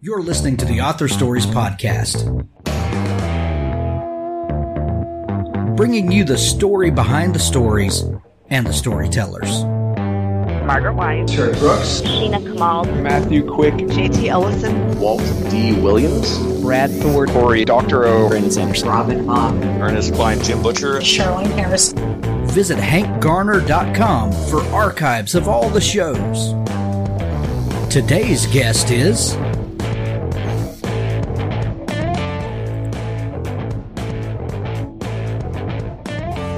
You're listening to the Author Stories Podcast, bringing you the story behind the stories and the storytellers. Margaret White, Terry Brooks, Sheena Kamal, Matthew Quick, J.T. Ellison, Walt D. Williams, Brad Thor, Corey, Dr. O, Brandon Sanderson, Robin Hahn, Ernest Klein, Jim Butcher, Charlene Harris. Visit hankgarner.com for archives of all the shows. Today's guest is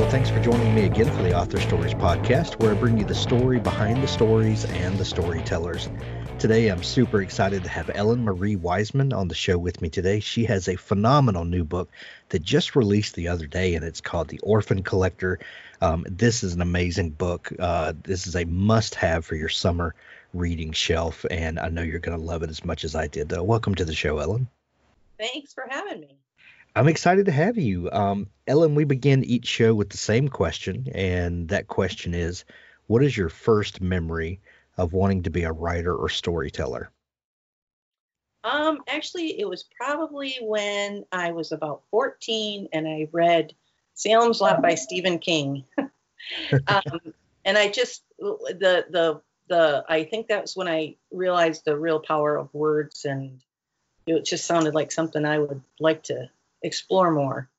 thanks for joining me again for the Author Stories Podcast, where I bring you the story behind the stories and the storytellers. Today, I'm super excited to have Ellen Marie Wiseman on the show with me today. She has a phenomenal new book that just released the other day, and it's called The Orphan Collector. This is an amazing book. This is a must-have for your summer reading shelf, and I know you're going to love it as much as I did. Welcome to the show, Ellen. Thanks for having me. I'm excited to have you. Ellen, we begin each show with the same question, and that question is, what is your first memory of wanting to be a writer or storyteller? Actually, it was probably when I was about 14 and I read Salem's Lot by Stephen King. And I just, I think that was when I realized the real power of words, and it just sounded like something I would like to explore more.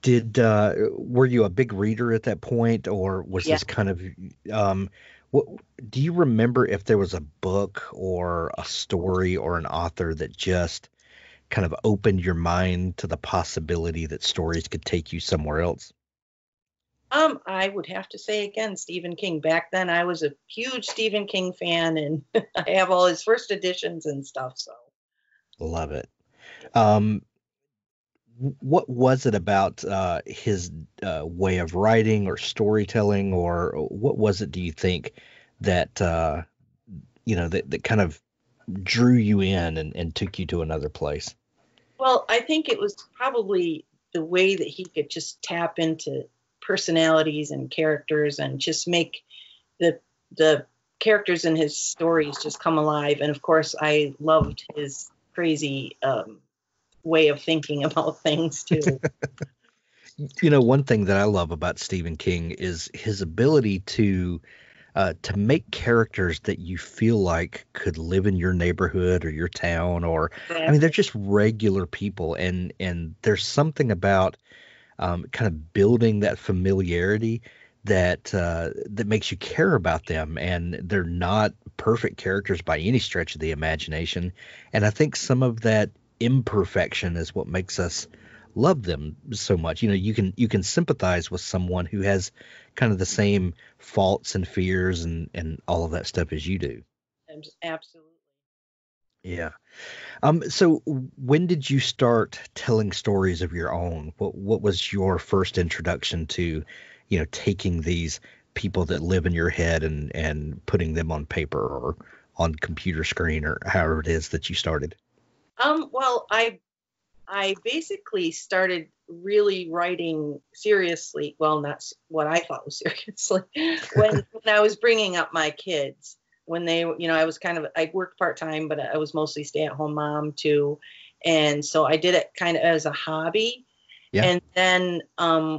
Were you a big reader at that point, or was this kind of what do you remember if there was a book or a story or an author that just kind of opened your mind to the possibility that stories could take you somewhere else? I would have to say again, Stephen King. Back then I was a huge Stephen King fan, and I have all his first editions and stuff, so love it. What was it about his way of writing or storytelling, or what was it, do you think, that that kind of drew you in and took you to another place? Well, I think it was probably the way that he could just tap into personalities and characters and just make the characters in his stories just come alive. And of course, I loved his crazy way of thinking about things too. One thing that I love about Stephen King is his ability to make characters that you feel like could live in your neighborhood or your town, or they're just regular people, and there's something about kind of building that familiarity that makes you care about them, and they're not perfect characters by any stretch of the imagination. And I think some of that imperfection is what makes us love them so much. You can sympathize with someone who has kind of the same faults and fears and all of that stuff as you do. Absolutely. Yeah. So when did you start telling stories of your own? What was your first introduction to, taking these people that live in your head and putting them on paper or on computer screen, or however it is that you started? Well, I basically started really writing seriously. Well, not what I thought was seriously when I was bringing up my kids. When they, I worked part-time, but I was mostly stay-at-home mom too. And so I did it kind of as a hobby. Yeah. And then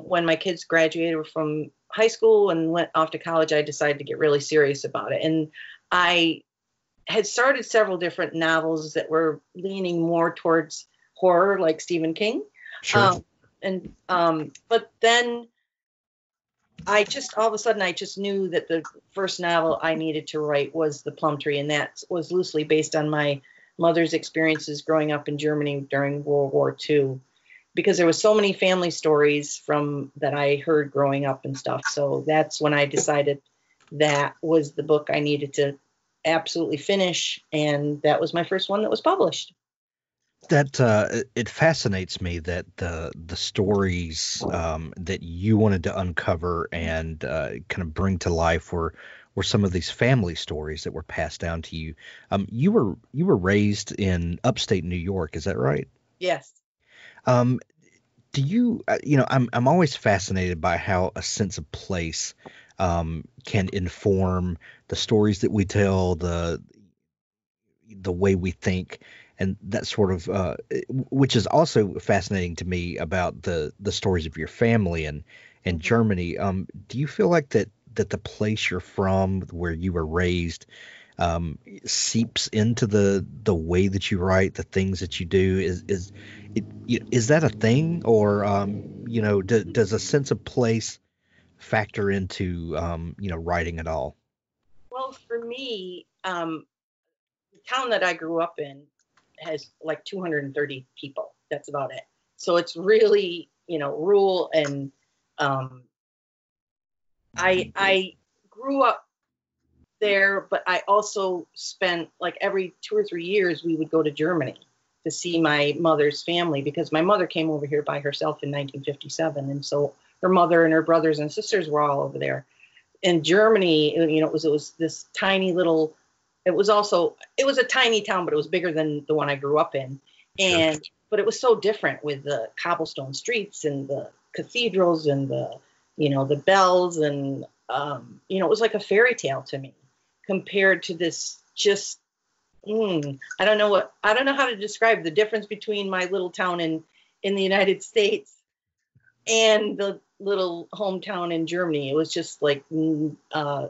when my kids graduated from high school and went off to college, I decided to get really serious about it. And I had started several different novels that were leaning more towards horror, like Stephen King. Sure. But then all of a sudden, I just knew that the first novel I needed to write was The Plum Tree, and that was loosely based on my mother's experiences growing up in Germany during World War II, because there was so many family stories from that I heard growing up and stuff. So that's when I decided that was the book I needed to absolutely finish, and that was my first one that was published. That it fascinates me that the stories that you wanted to uncover and kind of bring to life were some of these family stories that were passed down to you. You were raised in upstate New York, is that right? Yes. Do you I'm always fascinated by how a sense of place can inform the stories that we tell, the way we think, and that sort of which is also fascinating to me about the stories of your family and Germany. Do you feel like that the place you're from, where you were raised, seeps into the way that you write, the things that you do? Is that a thing, or does a sense of place factor into writing at all? Well, for me, the town that I grew up in has like 230 people. That's about it. So it's really, rural, and I grew up there, but I also spent like every 2 or 3 years we would go to Germany to see my mother's family, because my mother came over here by herself in 1957, and so her mother and her brothers and sisters were all over there. In Germany, it was this tiny little. It was a tiny town, but it was bigger than the one I grew up in, and but it was so different with the cobblestone streets and the cathedrals and the bells, and it was like a fairy tale to me compared to this just. I don't know how to describe the difference between my little town in the United States and the little hometown in Germany. It was just like, I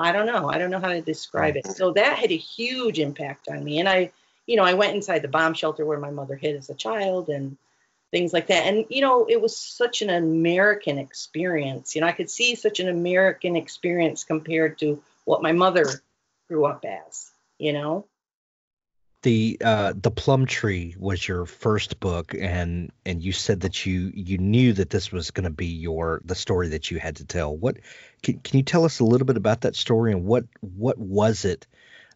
don't know how to describe it. So that had a huge impact on me. And I went inside the bomb shelter where my mother hid as a child and things like that. And, it was such an American experience. I could see such an American experience compared to what my mother grew up as. The Plum Tree was your first book, and you said that you knew that this was going to be the story that you had to tell. What can you tell us a little bit about that story, and what was it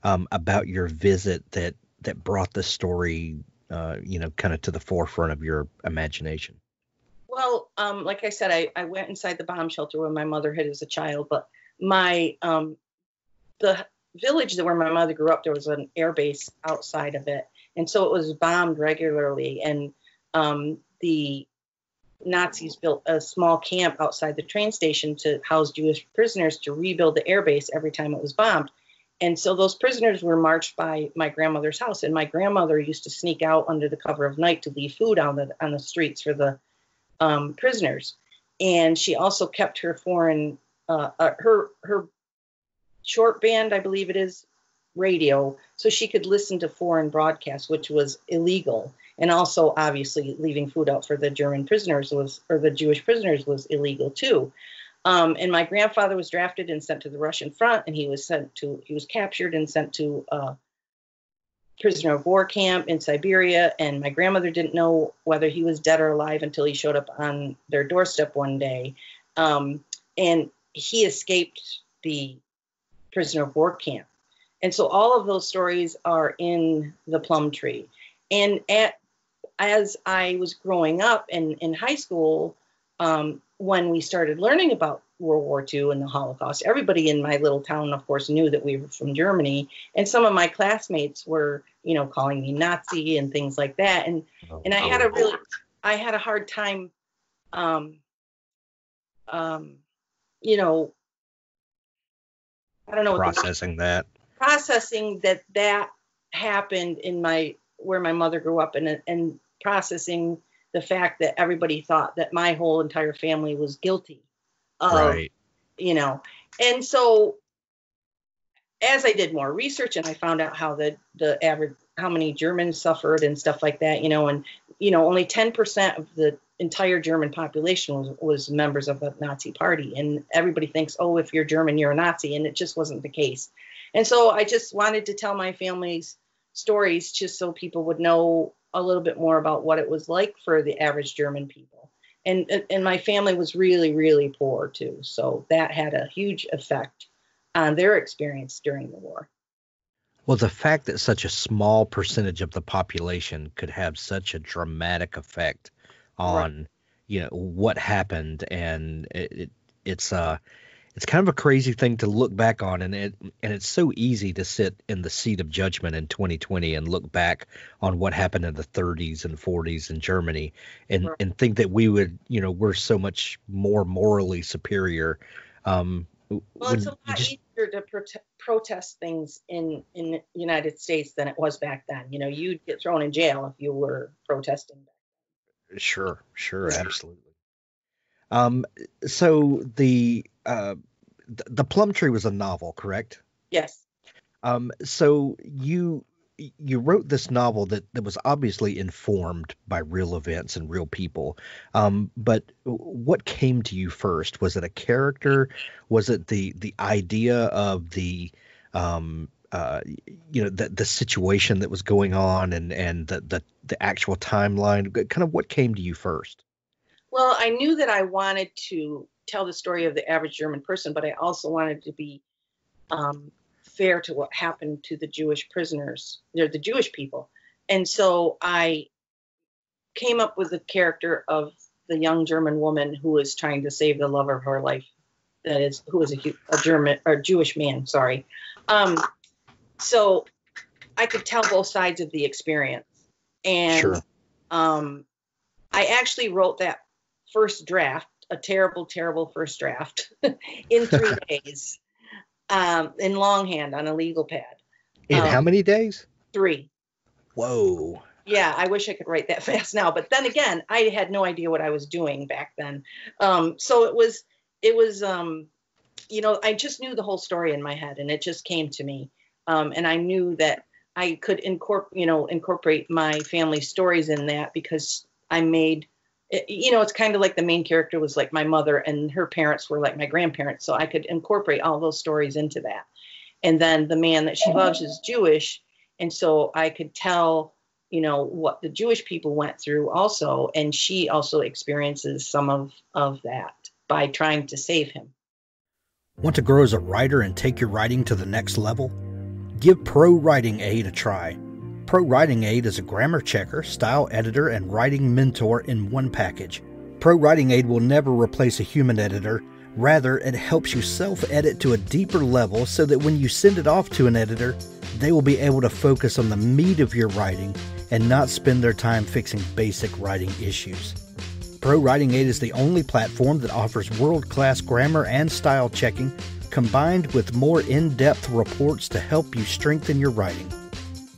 about your visit that brought the story kind of to the forefront of your imagination? Well, like I said, I went inside the bomb shelter where my mother hid as a child, but my the village where my mother grew up, there was an air base outside of it, and so it was bombed regularly, and the Nazis built a small camp outside the train station to house Jewish prisoners to rebuild the air base every time it was bombed. And so those prisoners were marched by my grandmother's house, and my grandmother used to sneak out under the cover of night to leave food on the streets for the prisoners. And she also kept her foreign her short band, I believe it is, radio, so she could listen to foreign broadcasts, which was illegal. And also, obviously, leaving food out for the German prisoners the Jewish prisoners was illegal too. And my grandfather was drafted and sent to the Russian front, and he was captured and sent to a prisoner of war camp in Siberia. And my grandmother didn't know whether he was dead or alive until he showed up on their doorstep one day. And he escaped the prisoner of war camp. And so all of those stories are in the Plum Tree. And as I was growing up in high school, when we started learning about World War II and the Holocaust, everybody in my little town, of course, knew that we were from Germany. And some of my classmates were, calling me Nazi and things like that. And I had a hard time, I don't know. Processing that happened where my mother grew up, and processing the fact that everybody thought that my whole entire family was guilty. Right. And so as I did more research and I found out how how many Germans suffered and stuff like that, and only 10% of the entire German population was members of the Nazi party. And everybody thinks, oh, if you're German, you're a Nazi. And it just wasn't the case. And so I just wanted to tell my family's stories just so people would know a little bit more about what it was like for the average German people. And my family was really, really poor too. So that had a huge effect on their experience during the war. Well, the fact that such a small percentage of the population could have such a dramatic effect on, what happened, and it's kind of a crazy thing to look back on, and it's so easy to sit in the seat of judgment in 2020 and look back on what happened in the 30s and 40s in Germany, and think that we would, we're so much more morally superior. Well, it's a lot easier easier to protest things in the United States than it was back then. You know, you'd get thrown in jail if you were protesting. Sure, absolutely. So the Plum Tree was a novel, correct? Yes. So you wrote this novel that was obviously informed by real events and real people. But what came to you first? Was it a character? Was it the idea of the the situation that was going on and the actual timeline? Kind of what came to you first? Well, I knew that I wanted to tell the story of the average German person, but I also wanted to be fair to what happened to the Jewish prisoners. They're the Jewish people. And so I came up with the character of the young German woman who was trying to save the love of her life. That is, who was a German or Jewish man. Sorry. So I could tell both sides of the experience. And Sure. I actually wrote that first draft, a terrible, terrible first draft, in 3 days. In longhand on a legal pad. In how many days? 3. Whoa. Yeah, I wish I could write that fast now. But then again, I had no idea what I was doing back then. So it was, I just knew the whole story in my head, and it just came to me. And I knew that I could incorporate my family stories in that because I made. It's kind of like the main character was like my mother and her parents were like my grandparents. So I could incorporate all those stories into that. And then the man that she loves is Jewish. And so I could tell, what the Jewish people went through also. And she also experiences some of that by trying to save him. Want to grow as a writer and take your writing to the next level? Give Pro Writing Aid a try. Pro Writing Aid is a grammar checker, style editor, and writing mentor in one package. Pro Writing Aid will never replace a human editor. Rather, it helps you self-edit to a deeper level so that when you send it off to an editor, they will be able to focus on the meat of your writing and not spend their time fixing basic writing issues. Pro Writing Aid is the only platform that offers world-class grammar and style checking combined with more in-depth reports to help you strengthen your writing.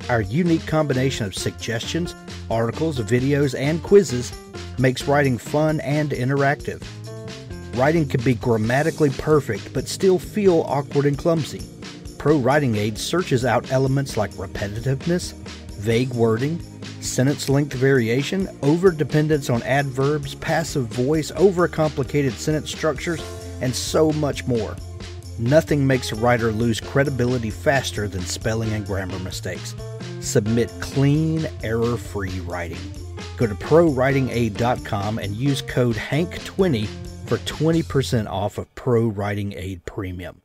Our unique combination of suggestions, articles, videos, and quizzes makes writing fun and interactive. Writing can be grammatically perfect but still feel awkward and clumsy. Pro Writing Aid searches out elements like repetitiveness, vague wording, sentence length variation, over-dependence on adverbs, passive voice, overcomplicated sentence structures, and so much more. Nothing makes a writer lose credibility faster than spelling and grammar mistakes. Submit clean, error-free writing. Go to ProWritingAid.com and use code HANK20 for 20% off of Pro Writing Aid Premium.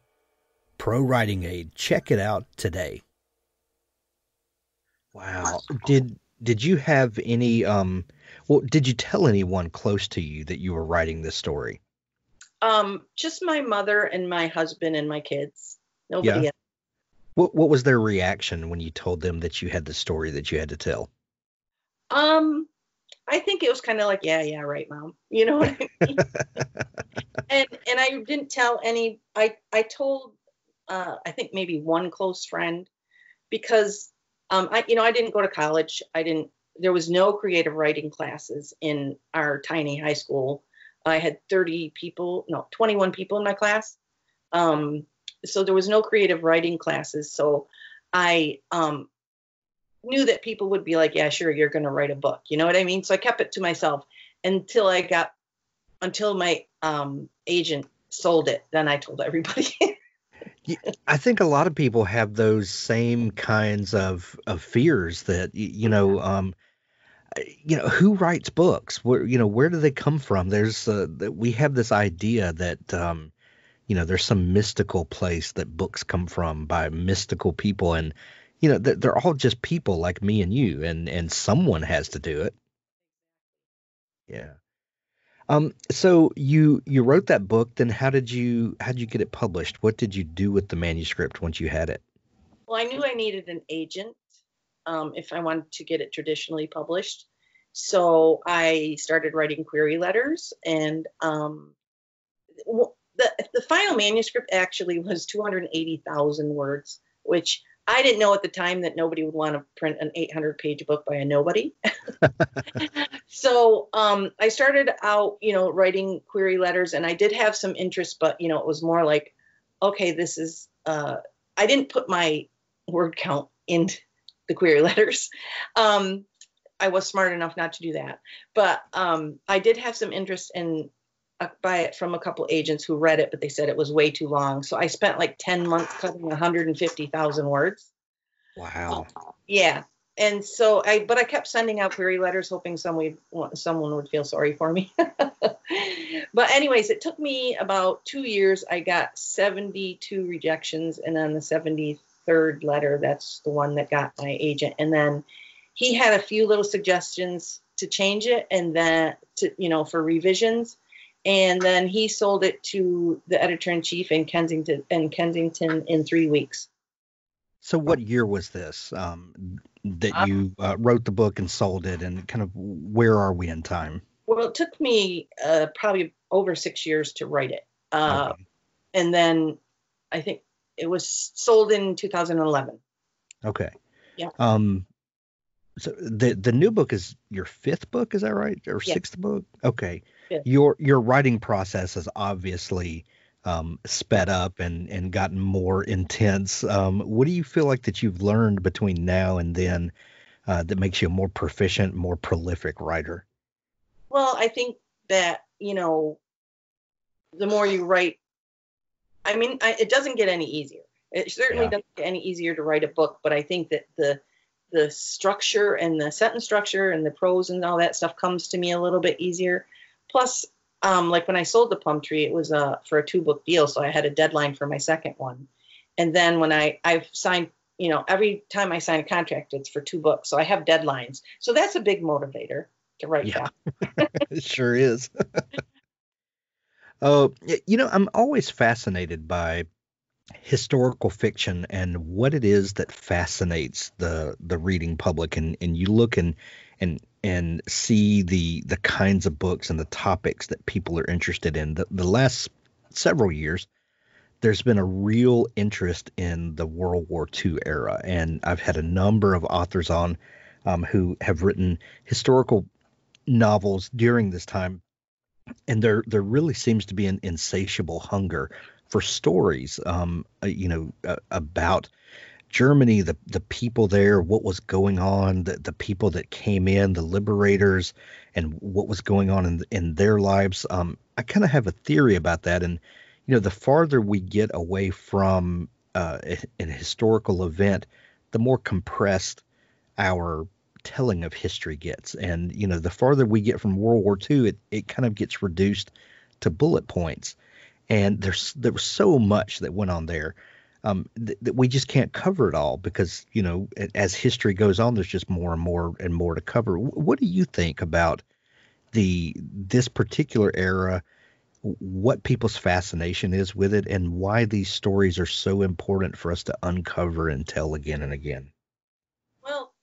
Pro Writing Aid. Check it out today. Wow. Did you have any did you tell anyone close to you that you were writing this story? Just my mother and my husband and my kids. Nobody else. What was their reaction when you told them that you had the story that you had to tell? I think it was kind of like, yeah, right, Mom. You know what I mean? and I didn't tell any. I told I think maybe one close friend because I didn't go to college. There was no creative writing classes in our tiny high school. I had 21 people in my class. So there was no creative writing classes. So I knew that people would be like, yeah, sure, you're going to write a book. You know what I mean? So I kept it to myself until my agent sold it. Then I told everybody. I think a lot of people have those same kinds of fears that, who writes books? Where do they come from? We have this idea that, there's some mystical place that books come from by mystical people. And, they're all just people like me and you, and someone has to do it. Yeah. So you wrote that book, then how'd you get it published? What did you do with the manuscript once you had it? Well, I knew I needed an agent if I wanted to get it traditionally published. So I started writing query letters, and the final manuscript actually was 280,000 words, which I didn't know at the time that nobody would want to print an 800-page book by a nobody. So I started out, writing query letters, and I did have some interest, but, it was more like, okay, this is, I didn't put my word count in the query letters. I was smart enough not to do that. But I did have some interest in buy it from a couple agents who read it, but they said it was way too long. So I spent like 10 months cutting 150,000 words. Wow. Yeah. And so I kept sending out query letters, hoping someone would feel sorry for me. But anyways, it took me about 2 years. I got 72 rejections. And then the 73rd letter, that's the one that got my agent. And then he had a few little suggestions to change it, and then for revisions. And then he sold it to the editor-in-chief in Kensington in 3 weeks. So what year was this that you wrote the book and sold it, and kind of where are we in time? Well, it took me probably over 6 years to write it. Okay. And then I think it was sold in 2011. Okay. Yeah. So the new book is your 5th book, is that right? Or Yeah. 6th book? Okay. 5th. Your writing process has obviously sped up and gotten more intense. What do you feel like that you've learned between now and then that makes you a more proficient, more prolific writer? Well, I think that, the more you write, it doesn't get any easier. It certainly doesn't get any easier to write a book, but I think that the structure and the sentence structure and the prose and all that stuff comes to me a little bit easier. Plus, like when I sold the Plum Tree, it was for a 2-book deal, so I had a deadline for my second one. And then when I've signed, every time I sign a contract, it's for 2 books, so I have deadlines. So that's a big motivator to write fast. It sure is. I'm always fascinated by historical fiction and what it is that fascinates the reading public, and you look and see the kinds of books and the topics that people are interested in. The last several years, there's been a real interest in the World War II era, and I've had a number of authors on who have written historical novels during this time, and there really seems to be an insatiable hunger for stories, about Germany, the people there, what was going on, the people that came in, the liberators, and what was going on in their lives. I kind of have a theory about that, and the farther we get away from an historical event, the more compressed our telling of history gets, and the farther we get from World War II, it kind of gets reduced to bullet points. And there was so much that went on there that we just can't cover it all because, as history goes on, there's just more and more and more to cover. What do you think about this particular era, what people's fascination is with it, and why these stories are so important for us to uncover and tell again and again? Well,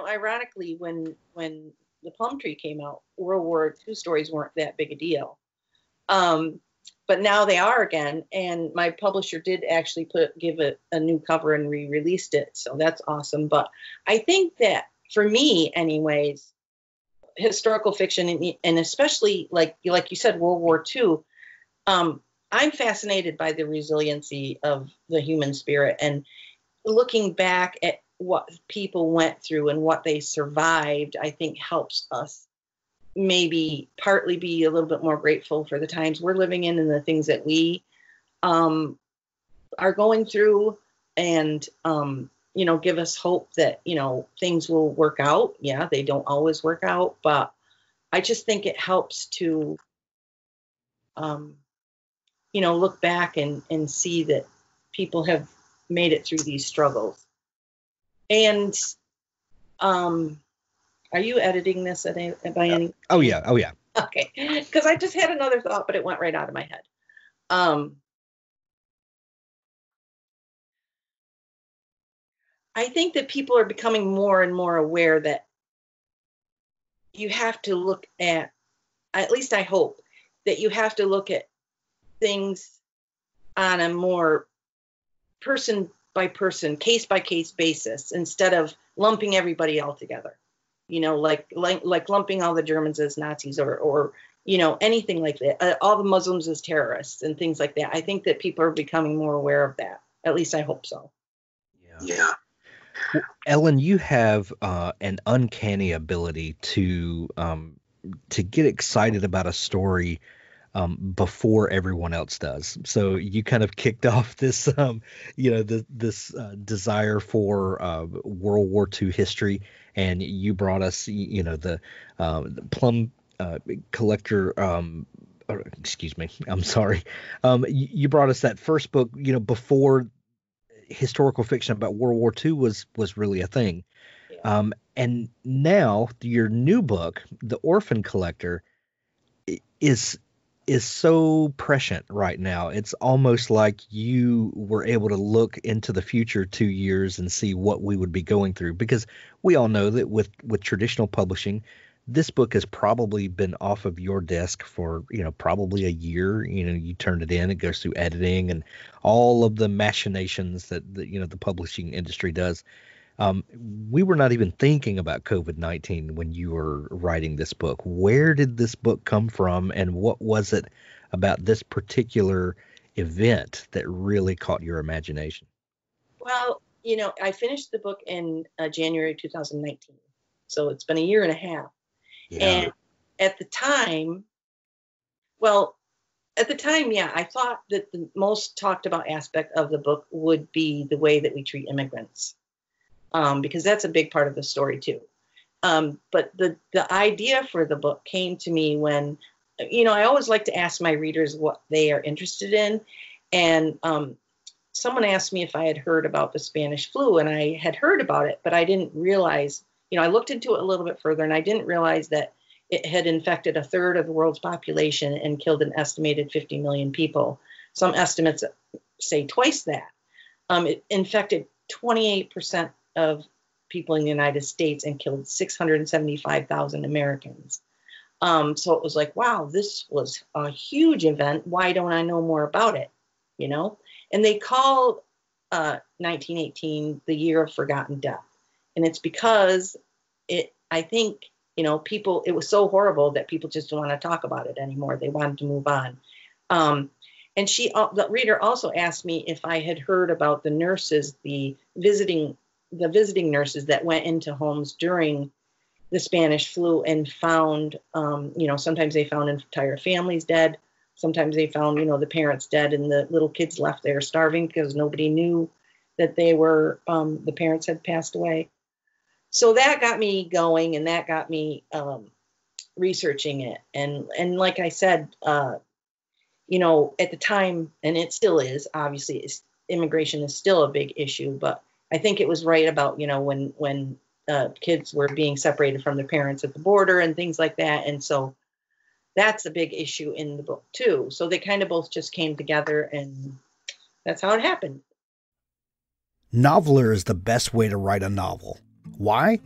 ironically, when the Plum Tree came out, World War II stories weren't that big a deal. But now they are again, and my publisher did actually give it a new cover and re-released it, so that's awesome. But I think that for me, anyways, historical fiction and especially like you said, World War II, I'm fascinated by the resiliency of the human spirit, and looking back at what people went through and what they survived, I think helps us maybe partly be a little bit more grateful for the times we're living in and the things that we are going through, and give us hope that things will work out. Yeah, they don't always work out, but I just think it helps to look back and see that people have made it through these struggles. And are you editing this by any? Oh yeah. Okay, because I just had another thought, but it went right out of my head. I think that people are becoming more and more aware that you have to look at least I hope, that you have to look at things on a more person by person, case by case basis, instead of lumping everybody all together. Like lumping all the Germans as Nazis or anything like that. All the Muslims as terrorists and things like that. I think that people are becoming more aware of that. At least I hope so. Yeah. Well, Ellen, you have an uncanny ability to get excited about a story before everyone else does. So you kind of kicked off this, this desire for World War II history, and you brought us, the Plum Collector. Excuse me, I'm sorry. You brought us that first book, before historical fiction about World War II was really a thing. Yeah. And now your new book, The Orphan Collector, is so prescient right now. It's almost like you were able to look into the future 2 years and see what we would be going through, because we all know that with traditional publishing, this book has probably been off of your desk for, probably a year. You turned it in, it goes through editing and all of the machinations that the publishing industry does. We were not even thinking about COVID-19 when you were writing this book. Where did this book come from, and what was it about this particular event that really caught your imagination? Well, I finished the book in January 2019, so it's been a year and a half. Yeah. And at the time, I thought that the most talked about aspect of the book would be the way that we treat immigrants. Because that's a big part of the story too. But the idea for the book came to me when, I always like to ask my readers what they are interested in. And someone asked me if I had heard about the Spanish flu, and I had heard about it, but I didn't realize, I looked into it a little bit further, and I didn't realize that it had infected a third of the world's population and killed an estimated 50 million people. Some estimates say twice that. It infected 28% of people in the United States and killed 675,000 Americans. So it was like, wow, this was a huge event. Why don't I know more about it? And they call 1918 the year of forgotten death. And it's because I think, people, it was so horrible that people just don't want to talk about it anymore. They wanted to move on. And the reader also asked me if I had heard about the nurses, the visiting nurses that went into homes during the Spanish flu and found, sometimes they found entire families dead. Sometimes they found, the parents dead and the little kids left there starving because nobody knew that they were, the parents had passed away. So that got me going, and that got me researching it. And like I said, at the time, and it still is, obviously, immigration is still a big issue, but I think it was right about, when kids were being separated from their parents at the border and things like that. And so that's a big issue in the book too. So they kind of both just came together, and that's how it happened. Noveler is the best way to write a novel. Why?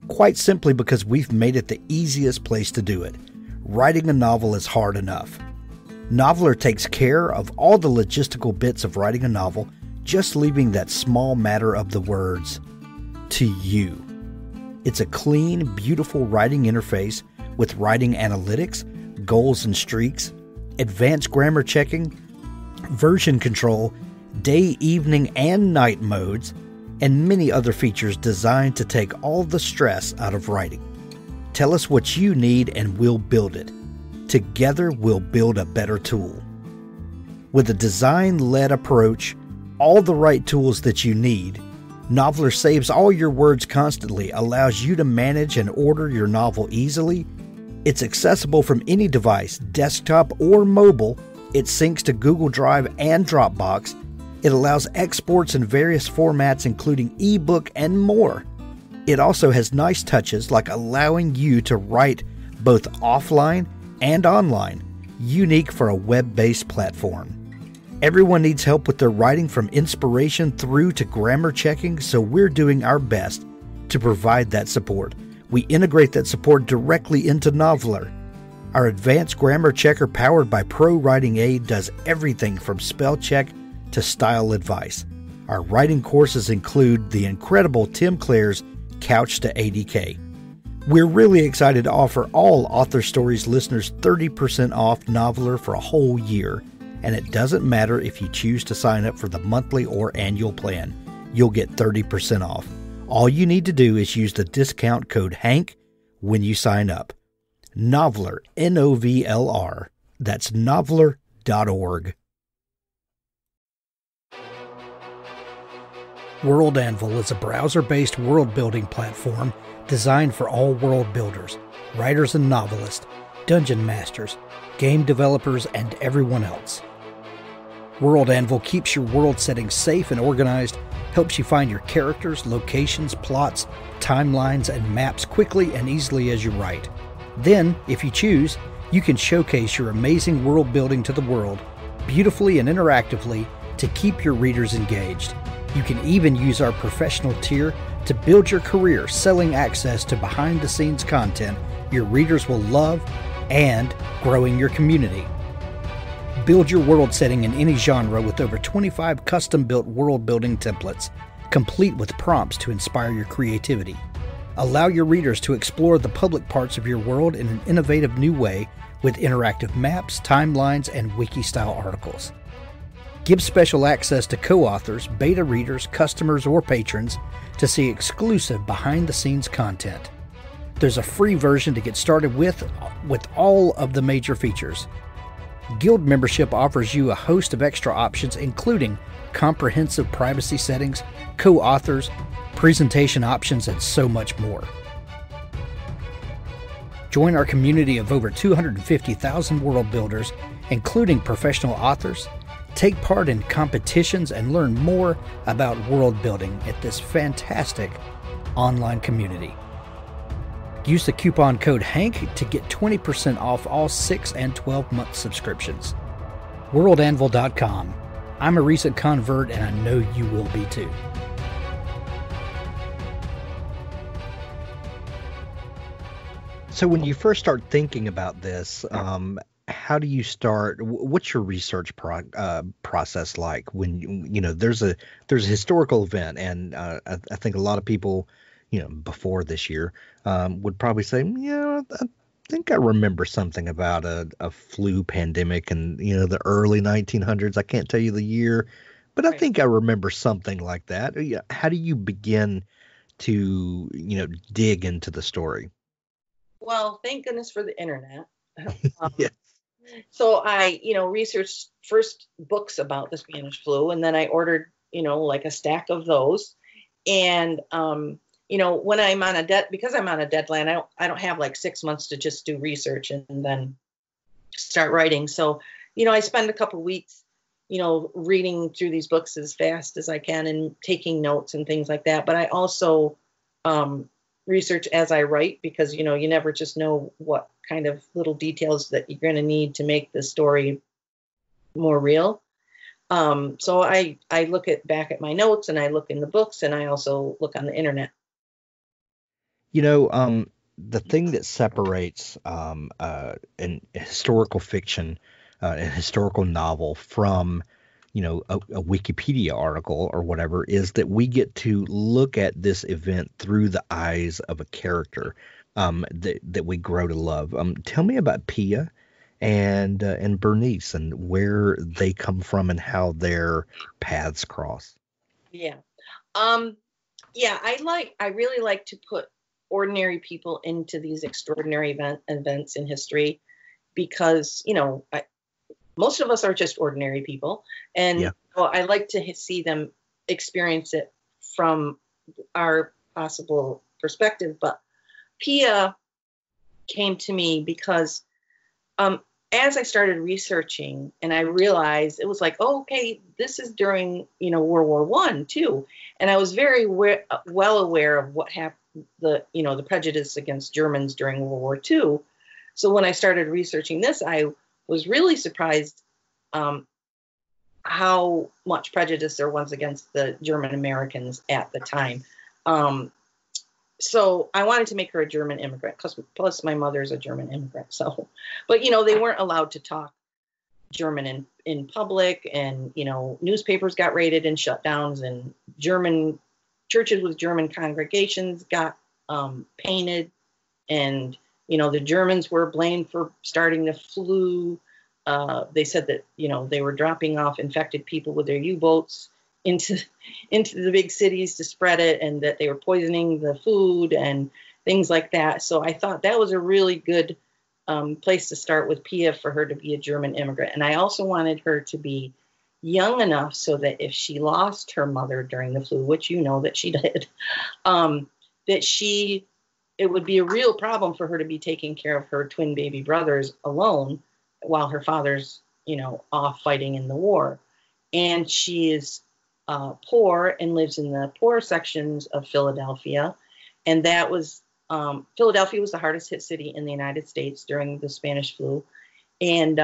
Quite simply because we've made it the easiest place to do it. Writing a novel is hard enough. Noveler takes care of all the logistical bits of writing a novel, just leaving that small matter of the words to you. It's a clean, beautiful writing interface with writing analytics, goals and streaks, advanced grammar checking, version control, day, evening, and night modes, and many other features designed to take all the stress out of writing. Tell us what you need and we'll build it. Together, we'll build a better tool. With a design-led approach, all the right tools that you need, Noveler saves all your words constantly, allows you to manage and order your novel easily. It's accessible from any device, desktop or mobile. It syncs to Google Drive and Dropbox. It allows exports in various formats, including ebook and more. It also has nice touches like allowing you to write both offline and online, unique for a web-based platform. Everyone needs help with their writing, from inspiration through to grammar checking, so we're doing our best to provide that support. We integrate that support directly into Noveler. Our advanced grammar checker powered by Pro Writing Aid does everything from spell check to style advice. Our writing courses include the incredible Tim Clare's Couch to ADK. We're really excited to offer all Author Stories listeners 30% off Noveler for a whole year. And it doesn't matter if you choose to sign up for the monthly or annual plan. You'll get 30% off. All you need to do is use the discount code HANK when you sign up. Noveler, Novlr. That's noveler.org. World Anvil is a browser-based world-building platform designed for all world builders, writers and novelists, dungeon masters, game developers, and everyone else. World Anvil keeps your world settings safe and organized, helps you find your characters, locations, plots, timelines, and maps quickly and easily as you write. Then, if you choose, you can showcase your amazing world building to the world, beautifully and interactively, to keep your readers engaged. You can even use our professional tier to build your career selling access to behind-the-scenes content your readers will love and growing your community. Build your world setting in any genre with over 25 custom-built world-building templates, complete with prompts to inspire your creativity. Allow your readers to explore the public parts of your world in an innovative new way with interactive maps, timelines, and wiki-style articles. Give special access to co-authors, beta readers, customers, or patrons to see exclusive behind-the-scenes content. There's a free version to get started with all of the major features. Guild membership offers you a host of extra options, including comprehensive privacy settings, co-authors, presentation options, and so much more. Join our community of over 250,000 world builders, including professional authors. Take part in competitions and learn more about world building at this fantastic online community. Use the coupon code HANK to get 20% off all 6 and 12-month subscriptions. WorldAnvil.com. I'm a recent convert, and I know you will be too. So when you first start thinking about this, how do you start? What's your research process like when there's a historical event, and I think a lot of people, before this year, would probably say, I think I remember something about a flu pandemic in the early 1900s. I can't tell you the year, but I think I remember something like that. How do you begin to dig into the story? Well, thank goodness for the internet. Yes. So I, researched first books about the Spanish flu, and then I ordered, like a stack of those. And, when I'm on because I'm on a deadline, I don't have like 6 months to just do research and then start writing. So, I spend a couple weeks, reading through these books as fast as I can and taking notes and things like that. But I also, research as I write, because you never just know what kind of little details that you're going to need to make the story more real. So I look back at my notes, and I look in the books, and I also look on the internet. The thing that separates an historical fiction, a historical novel from a Wikipedia article or whatever, is that we get to look at this event through the eyes of a character that we grow to love. Tell me about Pia and Bernice and where they come from and how their paths cross. Yeah. I really like to put ordinary people into these extraordinary events in history, because, most of us are just ordinary people. And so I like to see them experience it from our possible perspective. But Pia came to me because as I started researching, and I realized it was like, oh, okay, this is during, World War I too. And I was very well aware of what happened, the prejudice against Germans during World War II. So when I started researching this, I was really surprised how much prejudice there was against the German Americans at the time. so I wanted to make her a German immigrant, plus my mother's a German immigrant. So, but they weren't allowed to talk German in public, and newspapers got raided and shut downs, and German churches with German congregations got painted, and the Germans were blamed for starting the flu. They said that they were dropping off infected people with their U-boats into the big cities to spread it, and that they were poisoning the food and things like that. So I thought that was a really good place to start with Pia, for her to be a German immigrant. And I also wanted her to be young enough so that if she lost her mother during the flu, which that she did, that it would be a real problem for her to be taking care of her twin baby brothers alone while her father's off fighting in the war. And she is poor and lives in the poor sections of Philadelphia. And that was Philadelphia was the hardest hit city in the United States during the Spanish flu. And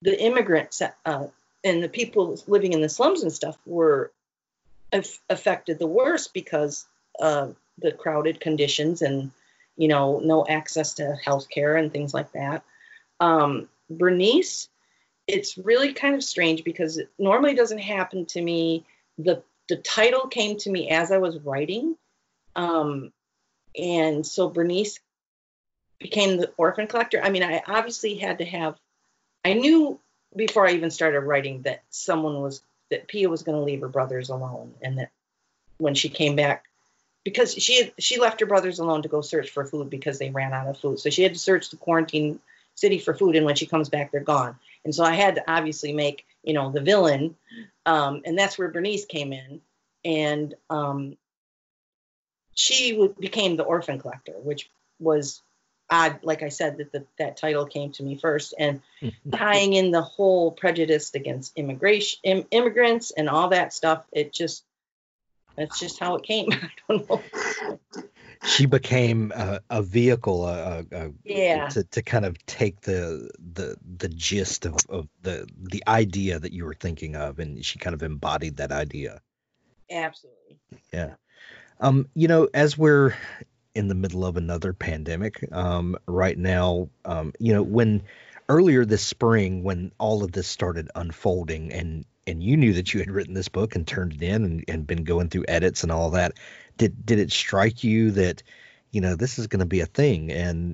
the immigrants and the people living in the slums and stuff were affected the worst because of the crowded conditions and, no access to health care and things like that. Bernice, it's really kind of strange because it normally doesn't happen to me. The title came to me as I was writing. And so Bernice became the Orphan Collector. I mean, I obviously had to I knew before I even started writing that that Pia was going to leave her brothers alone. And that when she came back, because she left her brothers alone to go search for food because they ran out of food. So she had to search the quarantine city for food. And when she comes back, they're gone. And so I had to obviously make, the villain. And that's where Bernice came in. And she became the Orphan Collector, which was odd. Like I said, that title came to me first, and tying in the whole prejudice against immigrants and all that stuff. That's just how it came. I don't know. She became a vehicle Yeah. to kind of take the gist of the idea that you were thinking of, and she kind of embodied that idea. Absolutely. Yeah. As we're in the middle of another pandemic right now, when earlier this spring, when all of this started unfolding, and you knew that you had written this book and turned it in and been going through edits and all that, did it strike you that this is going to be a thing, and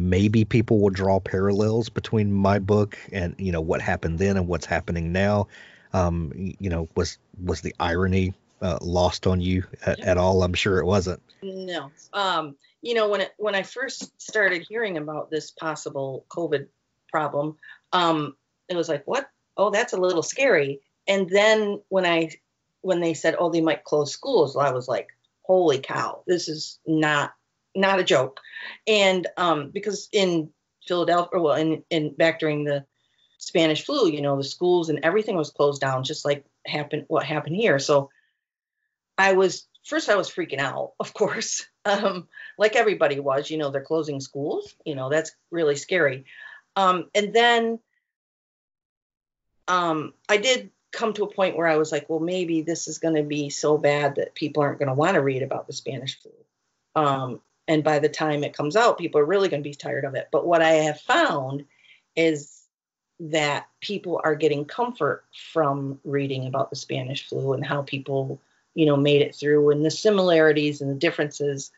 maybe people will draw parallels between my book and what happened then and what's happening now? Was the irony lost on you at all? I'm sure it wasn't. No. When I first started hearing about this possible COVID problem, it was like, what? Oh, that's a little scary. And then when they said, oh, they might close schools, I was like, holy cow, this is not a joke. And because in Philadelphia, well, in back during the Spanish flu, the schools and everything was closed down, just like what happened here. So I was freaking out, of course, like everybody was. They're closing schools. That's really scary. And then I did come to a point where I was like, well, maybe this is going to be so bad that people aren't going to want to read about the Spanish flu. And by the time it comes out, people are really going to be tired of it. But what I have found is that people are getting comfort from reading about the Spanish flu and how people made it through, and the similarities and the differences.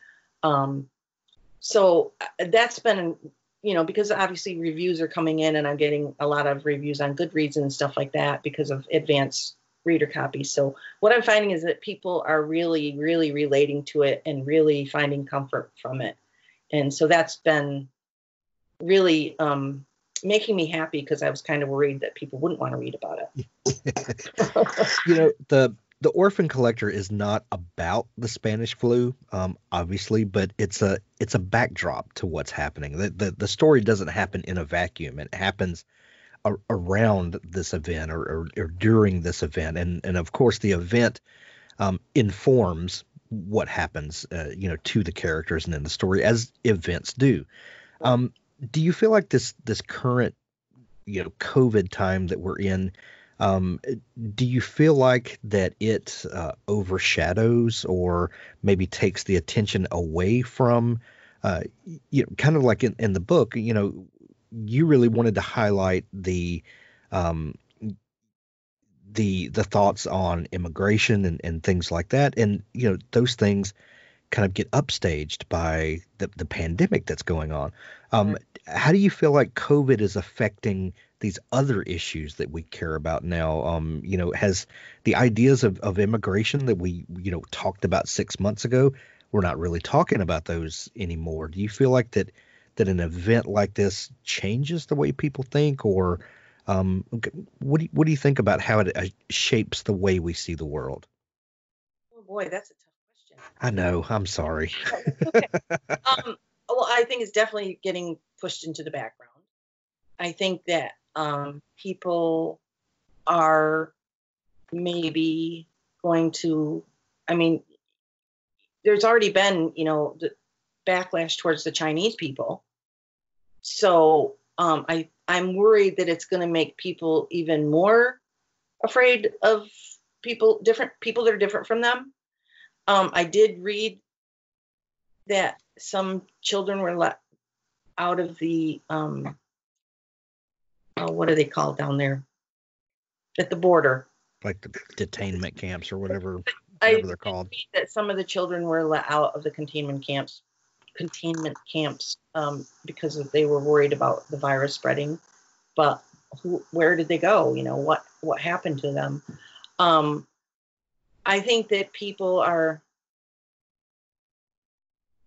So that's been, because obviously reviews are coming in, and I'm getting a lot of reviews on Goodreads and stuff like that because of advanced reader copies. So what I'm finding is that people are really, really relating to it and really finding comfort from it. And so that's been really making me happy, because I was kind of worried that people wouldn't want to read about it. The Orphan Collector is not about the Spanish flu, obviously, but it's a backdrop to what's happening. The story doesn't happen in a vacuum. It happens around this event or during this event, and of course the event informs what happens, to the characters and in the story, as events do. Do you feel like this current, COVID time that we're in, Um, do you feel like that it overshadows or maybe takes the attention away from, kind of like in the book, you really wanted to highlight um, the thoughts on immigration and things like that, and those things kind of get upstaged by the pandemic that's going on. How do you feel like COVID is affecting these other issues that we care about now? Has the ideas of immigration that we, talked about 6 months ago, we're not really talking about those anymore. Do you feel like that an event like this changes the way people think, or what do you think about how it shapes the way we see the world? Oh boy, that's a tough question. I know. I'm sorry. Okay. Well, I think it's definitely getting pushed into the background. I think that people are maybe going to, there's already been, the backlash towards the Chinese people. So I'm worried that it's going to make people even more afraid of different people that are different from them. I did read that some children were let out of the, what are they called down there at the border? Like the detainment camps or whatever they're called. That some of the children were let out of the containment camps because they were worried about the virus spreading. But where did they go? What happened to them? I think that people are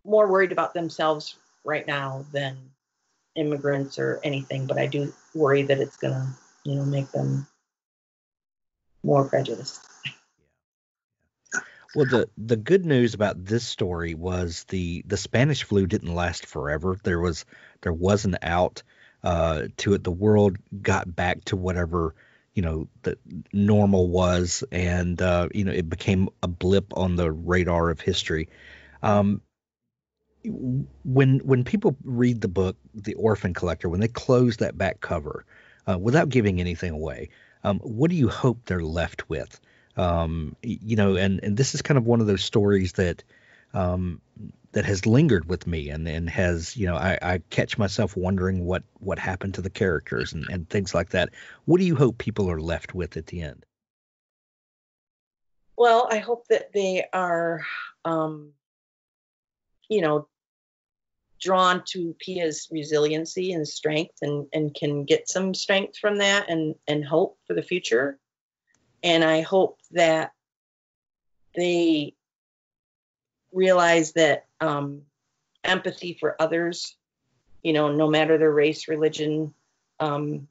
more worried about themselves right now than immigrants or anything, but I do worry that it's gonna, make them more prejudiced. Well, the good news about this story was the Spanish flu didn't last forever. There was an out to it. The world got back to whatever the normal was, and it became a blip on the radar of history. When people read the book, The Orphan Collector, when they close that back cover, without giving anything away, what do you hope they're left with? And this is kind of one of those stories that has lingered with me and has, I catch myself wondering what happened to the characters and things like that. What do you hope people are left with at the end? Well, I hope that they are, drawn to Pia's resiliency and strength and can get some strength from that and hope for the future. And I hope that they realize that empathy for others, no matter their race, religion, let me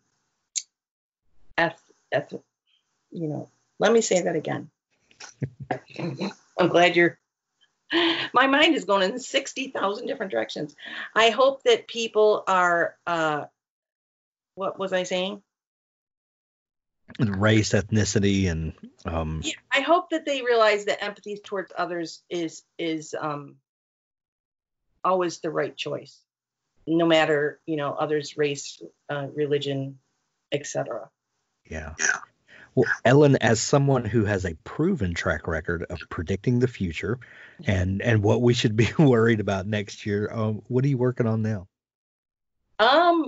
say that again. I'm glad my mind is going in 60,000 different directions. I hope that people are, what was I saying? Race, ethnicity, and I hope that they realize that empathy towards others is always the right choice, no matter others' race, religion, etc. Yeah. Well, Ellen, as someone who has a proven track record of predicting the future and what we should be worried about next year, what are you working on now?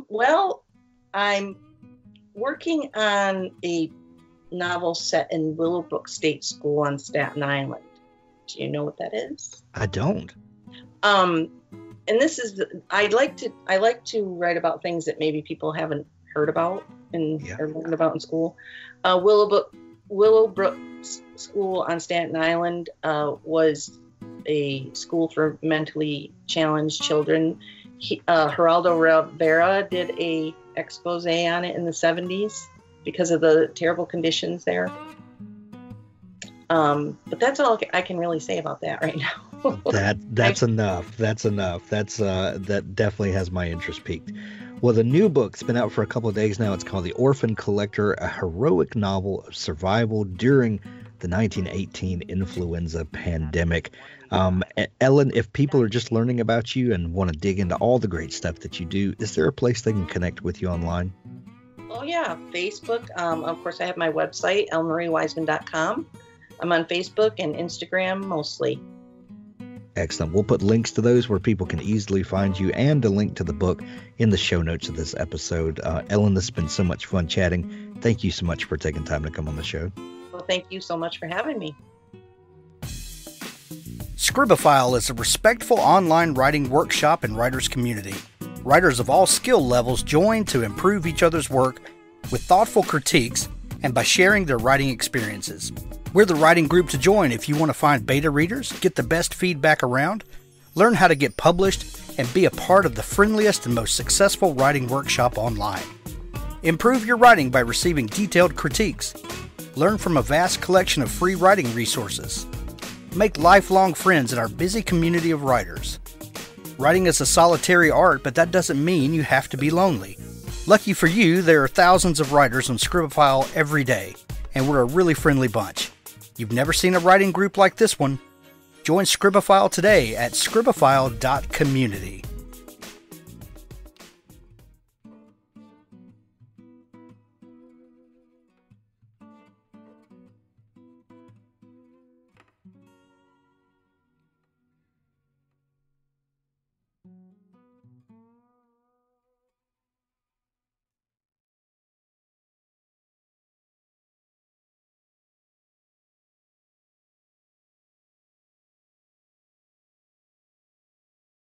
Well, I'm working on a novel set in Willowbrook State School on Staten Island. Do you know what that is? I don't. And this is I like to write about things that maybe people haven't heard about or learned about in school. Willowbrook School on Staten Island was a school for mentally challenged children. Geraldo Rivera did a expose on it in the 70s because of the terrible conditions there. But that's all I can really say about that right now. That's enough. That definitely has my interest piqued. Well, the new book's been out for a couple of days now. It's called The Orphan Collector, a heroic novel of survival during the 1918 influenza pandemic. Ellen, if people are just learning about you and want to dig into all the great stuff that you do, is there a place they can connect with you online? Oh, yeah. Facebook. Of course, I have my website, ellenmariewiseman.com. I'm on Facebook and Instagram mostly. Excellent. We'll put links to those where people can easily find you and a link to the book in the show notes of this episode. Ellen, this has been so much fun chatting. Thank you so much for taking time to come on the show. Well, thank you so much for having me. Scribophile is a respectful online writing workshop and writers community. Writers of all skill levels join to improve each other's work with thoughtful critiques and by sharing their writing experiences. We're the writing group to join if you want to find beta readers, get the best feedback around, learn how to get published, and be a part of the friendliest and most successful writing workshop online. Improve your writing by receiving detailed critiques. Learn from a vast collection of free writing resources. Make lifelong friends in our busy community of writers. Writing is a solitary art, but that doesn't mean you have to be lonely. Lucky for you, there are thousands of writers on Scribophile every day, and we're a really friendly bunch. You've never seen a writing group like this one? Join Scribophile today at scribophile.community.